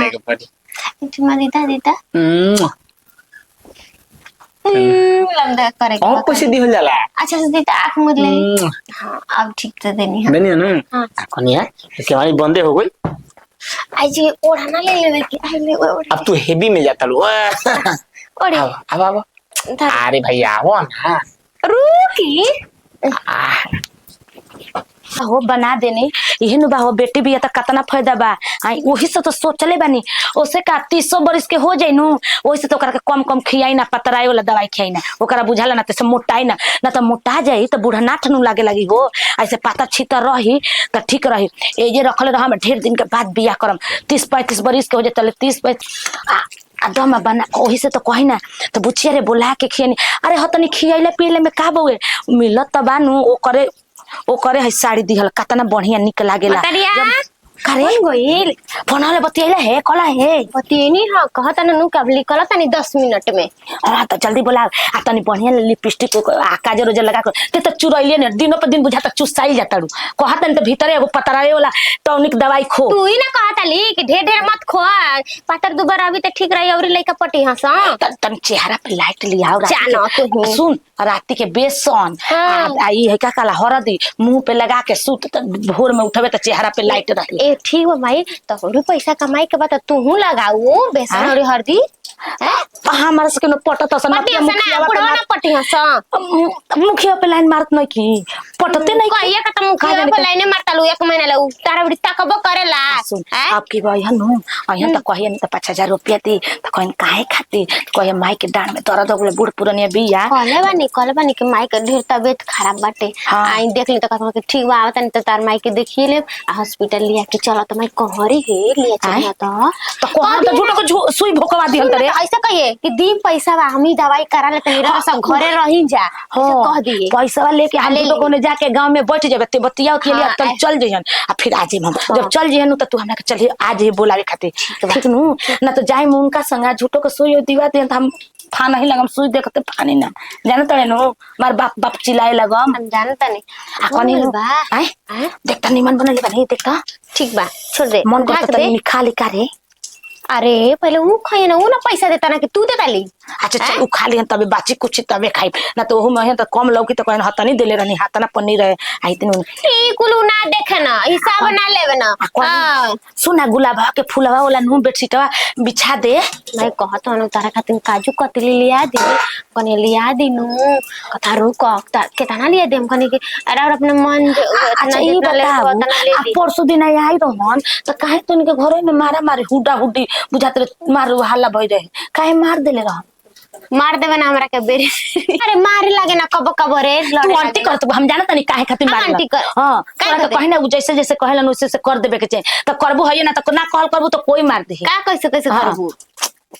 करे के पड़ी चुमा देता देता लंबा करे और कैसे दी हो जाला अच्छा से देता आँख मूंद ले। हाँ अब ठीक से देनी है देनी है ना। हाँ कौन यार कि हमारी बंदे हो गई। आई जी ओढ़ना ले लेवे कि आई ले ओढ़ अब तू हेवी में जाता लो ओढ़े अब अरे भैया आओ ना रुकी हो बना देने यही नु बा हो बेटी भी त कतना फायदा बा आई ओही से तो सोचले बानी ओसे का 300 बरिस के हो जाई नु ओही से तो ओकरा के कम कम खियाई ना पतराई वाला दवाई खियाई ना ओकरा बुझाला ना त मोटाई ना त मोटा जाई त बूढ़ा नाठ नु लागे लगी हो ऐसे पाता छितर रही त ठीक रही ए जे रखले रह हम ढेर दिन के बाद बियाह करम 30 35 बरिस के हो जाई तले 30 दम बना ओही से तो कही ना तो बुचिया रे बोला के खियानी अरे हतनी खियाइले पीले में का बउए मिलत त बानू ओ करे है साड़ी दिहल कतना बढ़िया निक लागेला करे गोइल फोनले बतियला है कला है बतियनी हां कहता न नु कबली कला तनी 10 मिनट में हां त जल्दी बोला आ तनी बढ़िया लिपस्टिक आ काजर उजर लगा के त चुरैले ने दिनो पर दिन बुझाता चुसाई जाता रू कहता न त भीतर एगो पतराए वाला टॉनिक दवाई खो तू ही ना कहता ली कि ढेर मत खो पातर दुबर अभी त ठीक रही और लइका पटी हंसा तन चेहरा पे लाइट लिया और जानो तू सुन राती के बेसन आई है का काला हरदी मुंह पे लगा के सूत त भोर में उठबे त चेहरा पे लाइट रही ए ठीक बा भाई तो और पैसा कमाई के बाद तू हूं लगाऊ बेसन और हरदी हमारा से केनो पटत असन ना पटी हंसा मुखिया पे लाइन मारत नहीं की पटते नहीं कहिया का तुम मुखिया पे लाइन मारता लो 1 महीना लो तारा बड़ी तकबो करेला आपकी भाई हनु अहिया त कहिया न त 5000 रुपया दी त कहिन काहे खाती कहिया माई के डांड में दर्द हो गले बूढ़ पुरानिया बिया कहले बानी के माई के ढेर तबीयत खराब बाटे आई देख ली त कहत के ठीक बा आवत न त तार माई के देखिए ले हॉस्पिटल लिया के चला त माई कहरी हे लिया चला त कहन त झूठो को सुई भोकवा दिहल तरे ऐसा कहिए कि दी पैसा बा हम ही दवाई करा ले तनी रह सब घरे रही जा ऐसे कह दिए पैसा लेके हम लोगों ने जाके गांव में बैठ जाबे ते बतिया के लिए तब चल जइहन आ फिर आज हम जब चल जइहन त तू हमरा के चलिए आज ही बोलावे खातिर ठीक नु ना तो जाई में उनका संगा झूठो को सुई दिवा दे हम फा नहीं लगम सुई देखते पानी ना जान तड़े नो मार बाप चिल्लाए लगम हम जानता नहीं आ कनी बा आय देखता निमन बनले बनी देखता ठीक बा छोड़ दे मन को त निखा लिका रे अरे पहले वो खाए ना वो ना पैसा देता ना कि तू देता ली अच्छा चल उ खा लियन तबे बाची कुछ तबे खाई ना तो ओहु में त कम लौकी त कहन हता नहीं देले रहनी हाथ ना पन्नी रहे आई तनु कुलू ना देखे ना हिसाब ना लेवे ना हां सुना गुलाब के फूलवा वाला नु बेडशीटवा बिछा दे मैं कहत हूं तारा खातिर काजू कतली लिया दे कने लिया दिनु कथा रुक केतना लिया दे हम कने के अरे अपने मन अच्छा ई बताओ आ परसों दिन आई रहन त काहे तन के घरे में मारा मारी हुडा हुडी बुझात मारू हल्ला भई रहे काहे मार देले रह मार देवे ना हमरा के बेरी अरे मारे लागे ना कब कब रे तू आंटी कर तो हम जानत नहीं काहे खातिर मार आंटी कर हां तो कहना जैसे जैसे कहलन उसे से कर देबे के चाहिए त करबो है ना त ना कहल करबो तो कोई मार दे का कैसे कैसे करबो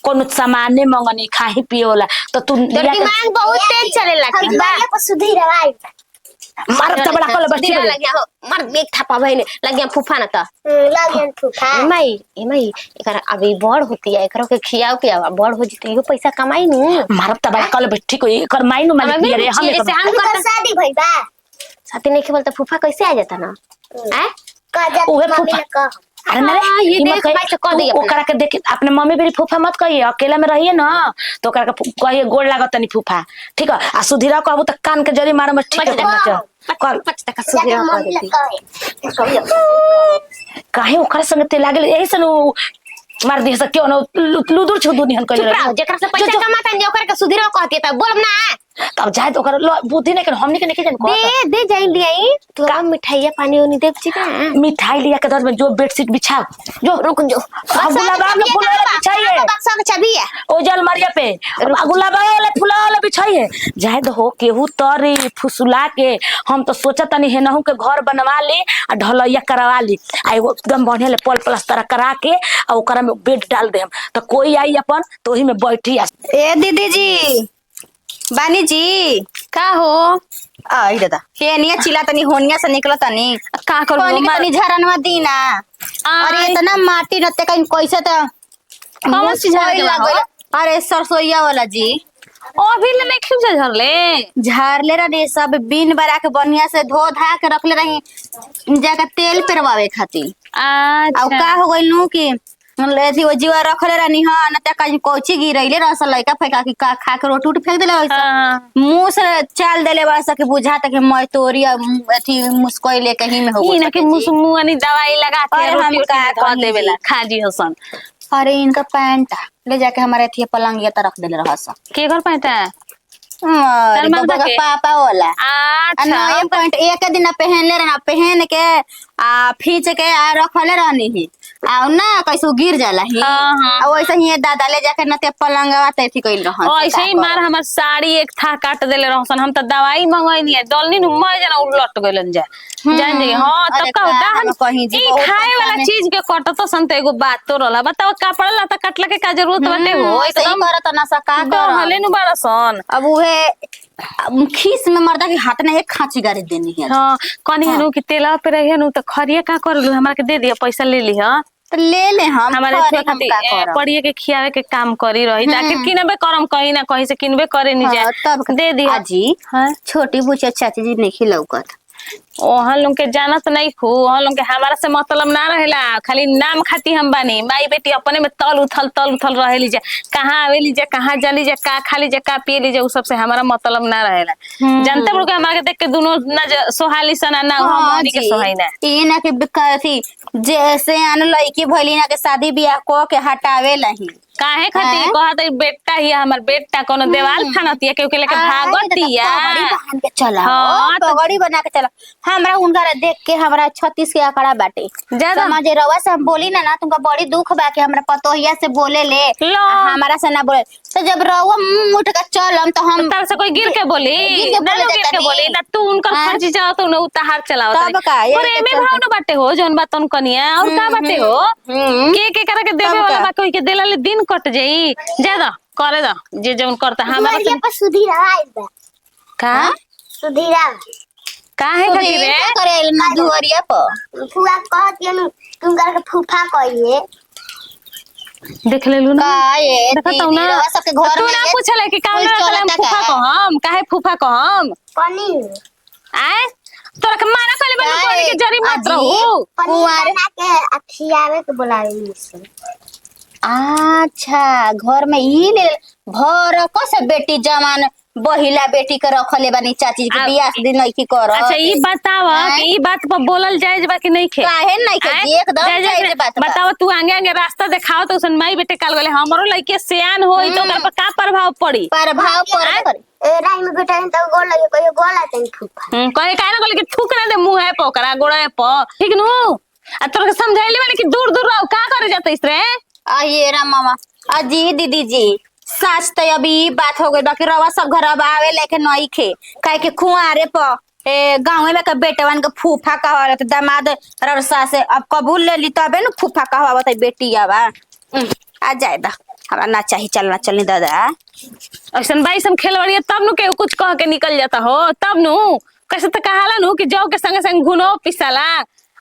कोनो सामान मंगनी खाही पियोला तो तू दिमाग बहुत तेज चलेला ठीक बा ये सुधीर भाई मार त बड़ा कल बच्ची लग गया मार देख थापा भइने लग गया फूफा ना त लग गया फूफा एमई एकर अभी बड़ होती है एकरो के खियाओ के बड़ हो जते यो पैसा कमाई नु मार त बड़ा कल बैठी को एकर माई नु माने पिए रे हम कर शादी भई बा साथी नहीं खेल त फूफा कैसे आ जाता ना हैं का जा मम्मी ने कह अरे मेरे ये देख भाई से कह दे ओकरा के देख अपने मम्मी बेरी फूफा मत कहिए अकेला में रहिए ना तो ओकरा के कहिए गोड़ लागत नहीं फूफा ठीक है आ सुधीरा कहबो त कान के जरी मारो में ठीक है कल 5 टका सुधीरा कह देती काहे ओकरा संग ते लागल एही से मार दी से क्यों न लुदुर छुदुर निहन कइले जेकरा से पैसा कमाता न ओकरा के सुधीरा कहती त बोलम ना तब जाए तो ओकरा बुद्धि नहीं कर हमनी के नहीं जान दे जाई लियाई तो का मिठाइया पानी ओनी देव छी ना मिठाई लिया के दर में जो बेडशीट बिछाओ जो रुक जो गुलाबा में फूल वाला बिछाइए बक्सा के चाबी है ओ जल मारिया पे गुलाबा वाला फूल वाला बिछाइए जाए हो केहू तरी फुसुला के हम तो सोचा तनी हेनहु के घर बनवा ले आ ढलैया करवा ली आ एकदम बढ़िया ले पल प्लास्टर करा के आ ओकरा में बेड डाल दे हम तो कोई आई अपन तो ओही में बैठी ए दीदी जी बानी जी का हो आई दादा के निया चिल्ला तनी होनिया से निकल तनी का करू तनी झरनवा दीना अरे इतना माटी नते कहीं कैसे त कौन सी लागल अरे सरसोईया वाला जी अभी ले नहीं खिल झरले झारले रही सब बीन बरा के बढ़िया से धो धा के रखले रही जाके तेल पेरवावे खातिर अच्छा अब का हो गइल नु कि लेथी वो जीवा रखले रहनी हां न त कहीं कोची गिरैले रस लइका फेंका के खा के रोटी उठ फेंक देले वैसे हाँ। मुंह से चाल देले वैसे के बुझाता कि मैं तोरी अथी मुस्कोइले कहीं में हो ई ना कि मुसमुआनी दवाई लगा के अरे हम रोटी का में धो कही देवेला जी। खा जी हसन। अरे इनका पैंट ले जाके हमारे थी पलंगिया त रख देले रहस के घर पैंटा अरे मर्दा बबा का के? पापा होला अच्छा ना ये पैंट एक दिन पहनले रहना पहन के आ खींच के आ रखले रहनी ही आ ना कैसे गिर जाला ही हाँ, हाँ। आ वैसे ही दादा ले जाके न ते पलंगवा ते थी कइल रहन और ऐसे ही मार हमर साड़ी एक था काट देले रहसन हम त दवाई मंगैनी है दलनी नु मैं जना उलट गइलन जा जान जी हां तब अरे का का होता हम कहीं जी ई बहुत खाए वाला परेशान है। चीज के कटतो सन त एगो बात तो रहला बताओ कपड़ा लता कटला के का जरूरत बाटे हो ऐसे ही एकदम करत ना सा का कर हले नु बड़सन। अब उहे खीस में मर्दा के हाथ ना एक खांची गाड़ी देनी है हां कनी हनु कि तेला पे रहे नु त खरिया का करलु हमरा के दे दिया पैसा ले ली हां तो ले ले हम हमारे करे छोटा हम का करब पढ़िए के खियावे के काम करी रही आखिर किनबे करम कहीं ना कहीं से किनबे करे नहीं हाँ, जाए तब दे दिया आजी हाँ छोटी बुचिया चाची जी नहीं लौकत ओहन लोग के जानत नहीं खू ओहन लोग के हमारा से मतलब ना रहेला खाली नाम खाती हम बानी माई बेटी अपने में तल उथल रहेली जा कहाँ आवेली जा कहाँ जाली जा का खाली जा का पियली जा उ सब से हमारा मतलब ना रहेला जानते बड़ो के हमारा के देख के दोनों ना सोहाली सना ना हाँ हम के सोहाई ना ये ना कि कथी जैसे आन लड़की भइली ना के शादी बियाह को के हटावे लही काहे खाती कहत बेटा ही हमर बेटा कोनो देवाल खानतिया केहू के लेके भागतिया पगड़ी बना के चला हाँ, तो- पगड़ी बना के चला हमरा उनका देख के हमरा 36 के आंकड़ा बाटे ज्यादा समझे रवा से हम बोली ना तुमका बड़ी दुख बा कि हमरा पतोहिया से बोले ले लो। हमरा से ना बोले तो जब रवा मुंह उठ के चलम तो हम तार से कोई गिर के बोली गिर के बोले ना गिर जाता के नहीं। बोली ना तू उनकर हाँ। खर्ची जाओ तो ना उतार चलावत तब का, यही पर के एमे चलते। भाव न बाटे हो जौन बात तन कनिया और का बाटे हो के करे के देवे तब वाला का। बा कोई के देला ले दिन कट जाई ज्यादा करे दा जे जौन करता हमारा से पर सुधीरा आइल बा का सुधीरा काहे खातिर रे क्या करे ना दुवरिया पर फुआ कहत ये तुम कर के फूफा कहिए देख लेलू ना का ये देखत हूं ना रवा सबके घर तू में ना ये पूछले कि काम कोई ना चलता हम फूफा का? कहम काहे फूफा कहम पनीर आए तोरा के माना कले बन काहे? कोनी के जरी मत अजी? रहू पनीर कुंवारे- बना के खियावे के बोलावी से अच्छा घर में ई ले भर को से बेटी जवान बहिला बेटी के रखले बानी चाची के आ- बियाह से दिन नहीं की कर अच्छा ई बताव हैं? कि ई बात पर बोलल जायज बा कि नहीं खे काहे नहीं के आय? जी, एकदम जायज जायज बा। बात बा। बताओ तू आगे आगे रास्ता दिखाओ तो उसन माई बेटे काल गले हमरो लइके सियान होई तो ओकर पर का प्रभाव पड़ी प्रभाव आय? पर ए राई में बेटा तो गोल लगे कहियो गोल आते फूफा कहे काहे ना बोले कि थूक ना दे मुंह है पोकरा गोड़ा प ठीक नु आ तोरा के समझाइली माने कि दूर दूर रहो का करे जात इस रे आइए राम मामा अजी दीदी जी सास तो अभी ई बात हो गई बाकी रवा सब घर अब आवे लेके नहीं खे काहे के कुंवारे प गाँव में के बेटवन के फूफा कहत दामाद ररसा से अब कबूल ले ली तबे न फूफा कहवावत बेटी आवा आ जाए दा हमरा ना चाही चलना चलनी दादा ऐसन बाईसन खेलवड़िया तब नु के कुछ कह के निकल जाता हो तब नु कैसे तो कहाला नु कि जाओ के संग संग घुनो पिसाला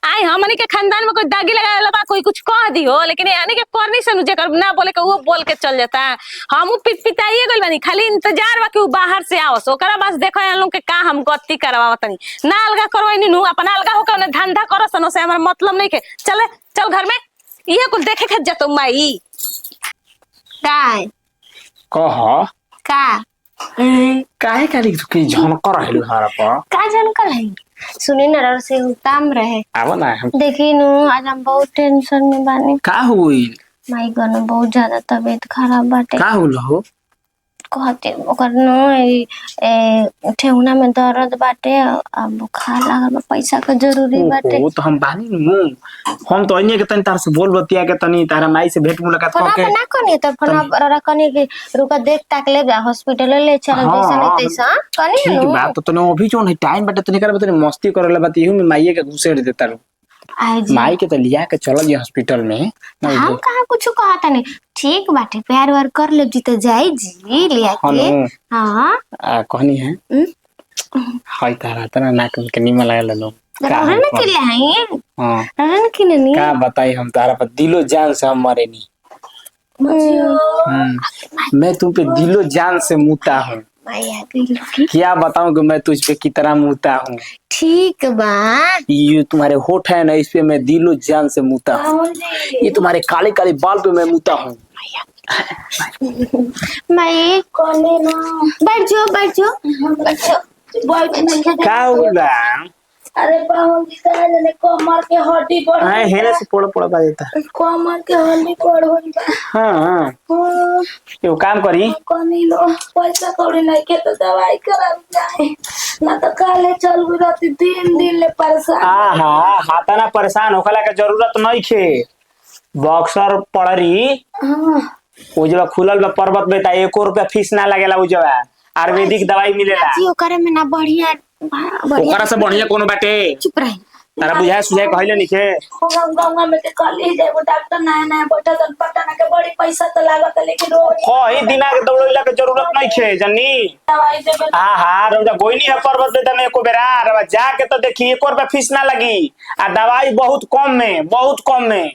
आई हमनी के खानदान में कोई दागी लगावेला बा कोई कुछ कह दी हो लेकिन यानी के करनी से जेकर ना बोले के वो बोल के चल जाता हम पिटाइए गइल बानी खाली इंतजार बा कि वो बाहर से आवस ओकरा बस देखो हम लोग के का हम गति करवावतनी ना अलगा करवाइनी नु अपन अलगा होकर ने धंधा करसन से हमर मतलब नहीं के चल घर में इहे कुल देखे के जतो माई काय कह का काहे काली की झनक रहलु हमारा पर का जानकर है सुनी ना रर से काम रहे आव ना हम देखी नु आज हम बहुत टेंशन में बानी का होई माई गनो बहुत ज्यादा तबीयत खराब बाटे का होल हो कहते ओकर नो ठेहुना में दर्द बाटे अब बुखार लागल बा पैसा के जरूरी बाटे वो तो हम बानी नु हम तो अन्य के तनी तार से बोल बतिया के तनी तारा माई से भेंट मुलाकात फोन करके ना कनी तो फोन ररा कनी के रुका देख ताक ले जा हॉस्पिटल ले चल हाँ, जैसा नहीं हाँ, तैसा कनी ठीक नु बात तो तने अभी जो नहीं टाइम बटे तनी कर तनी मस्ती करेला बात इहू में माईए के घुसेड़ देता रू आई जी माई के तो लिया के चल जी हॉस्पिटल में नहीं हम कहा कुछ कहता नहीं ठीक बाटे प्यार वार कर ले जी तो जाई जी लिया के हनु हां कहनी है हाय तारा तना नाक में के निमन लागल लो ररा न के ले हैं हां ररा न के नहीं का बताई हम तारा पर दिलो जान से हम मरे नहीं मैं तुम पे दिलो जान से मुता हूँ माई आ गई लोगी। क्या बताऊं कि मैं तुझ पे कितना मुता हूँ। ठीक बा। ये तुम्हारे होठ है ना, इस पे मैं दिलो जान से मुता हूँ। ये तुम्हारे काले काले बाल पे मैं मुता हूँ। माई कौने ना बैठ जाओ बैठ जाओ बैठ जाओ। का होगा? अरे पाहुन जी कहे जने कमर के हड्डी बढ़ हाँ हेने से पोड़ा पोड़ा बा देता। कमर के हड्डी बढ़ गई बा। हाँ हाँ, ये काम करी। कनी लो पैसा कौड़ी नहीं के तो दवाई करा जाए ना तो काले चल गई रहती दिन दिन ले परेशान। आहा हाथा ना परेशान होखला के जरूरत नहीं खे। बॉक्सर पड़री हाँ, वो जब खुलल बा पर्वत बेटा, 1 रुपया फीस ना लगेला। वो जब आयुर्वेदिक दवाई मिलेला। जी ओकरे में ना बढ़िया बढ़िया। ओकरा से बढ़िया कोनो बाटे? चुप रही। तारा बुझाए सुझाए कहले निके। गंगा में के कली जाए वो डॉक्टर नया नया बैठा तन पता ना के बड़ी पैसा तो लागत है, लेकिन रोज कोई दिना के दौड़ैला के जरूरत नहीं खे जन्नी। दवाई देबे। हाँ रोजा कोई नहीं है पर्वत बेटा में एको बेरा रवा जाके तो देखी 1 रुपया फीस ना लगी। आ दवाई बहुत कम में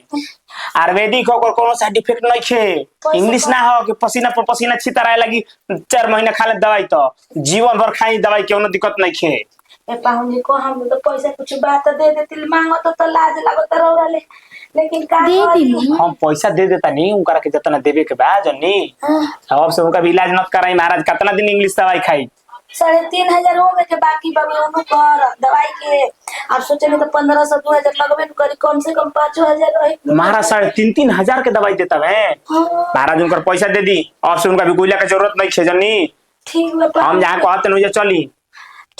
आयुर्वेदिक हो कोनो साइड इफेक्ट नहीं खे। इंग्लिश ना हो कि पसीना पर पसीना छितराए लगी 4 महीना खा ले दवाई तो जीवन भर खाई दवाई कोनो दिक्कत नहीं खे। ए पाहुन जी को हम तो पैसा कुछ बात दे देती मांगो तो लाज लागत रौरा ले, लेकिन का दे करी? दी हम पैसा दे देता नहीं उनकरा के जितना देवे के बा जन्नी। अब से उनका भी इलाज मत कराई महाराज। कितना दिन इंग्लिश दवाई खाई? 3,500 हो गए के बाकी बाबू उन्हों कर दवाई के। आप सोचे नहीं तो 1,500 2,000 लगबे न करी, कम से कम 5,000 रही महाराज 3,500 हजार के दवाई देता है महाराज। उनकर पैसा दे दी और से उनका भी कोई का जरूरत नहीं खे जन्नी। ठीक बा। हम जहाँ कहते नहीं चली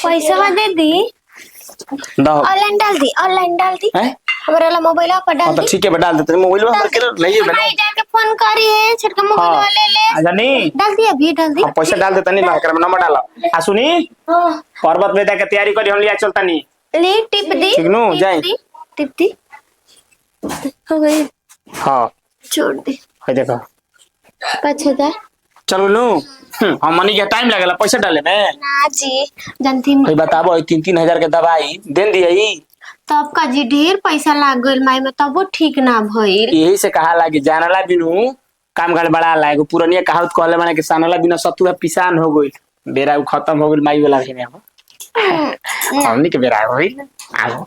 पैसा दे दी। दो ऑनलाइन डाल दी हैं? हमारे वाला मोबाइल पर डाल तो दी। ठीक है डाल देते मोबाइल में के नहीं है माई जाके फोन करी है छोटका मोबाइल हाँ वाले ले। अच्छा नहीं डाल दी अभी डाल दी। हम पैसा डाल देता नहीं बाहर में नंबर डाला। आ सुनी हां पर्वत बेटा के तैयारी करी हम लिया चलता नहीं। ले टिप दी ठीक नु जाए। टिप दी हो गई। हाँ छोड़ दे है देखो 5,000 चलो नु। हम मनी के टाइम लगेला पैसा डाले में ना जी जानती भाई बताबो 3-3 हजार के दवाई दे दिए। तब का जी ढेर पैसा लाग गइल माई में तबो ठीक ना भइल। यही से कहा लागी जानला बिनु काम गल बड़ा लागे। पुरानिया कहावत कहले माने कि सानला बिना सतुआ पिसान हो गइल। बेरा उ खत्म हो गइल माई वाला में अब हमनी के बेरा होई आओ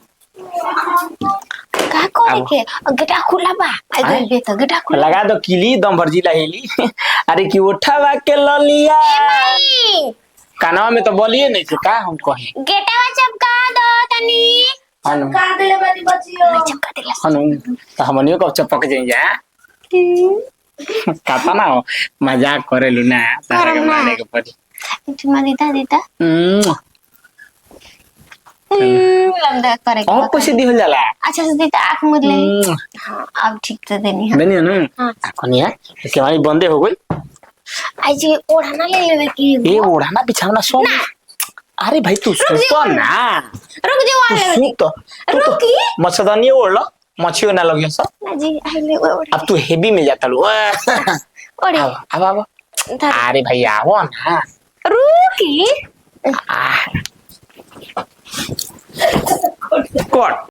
का करे के गेटा खुला बा आई गइल बे त गेटा खुला लगा दो किली दम भर जिला हेली। अरे की उठावा के ललिया माई कानवा में तो बोलिए नहीं थे का हम कहे गेटावा चपका दो तनी। हनु का देले बानी बचियो। चपका दिला हनु तो हमनियो कब चपक जाई जा काता ना हो मजाक करे लुना तारा के माने के पड़ी। तुम दीदा लंबा करे के और पैसे दी हो जाला। अच्छा से दीदा आंख मुद ले। हां अब ठीक से देनी है। देनी है ना हाँ। कनिया इसके हमारी बंदे हो गई। आई जी ओढ़ना ले लेवे की ये ओढ़ाना बिछाना सो। अरे भाई तू सुतो ना। रुक जाओ आ ले सुत तू तो रुकी मच्छरदानी ओढ़ लो मच्छियो ना लगियो सब। ना जी आई ले ओढ़ अब तू हेवी में जाता लो। ओढ़ अब अरे भाई आओ ना। रुकी कोट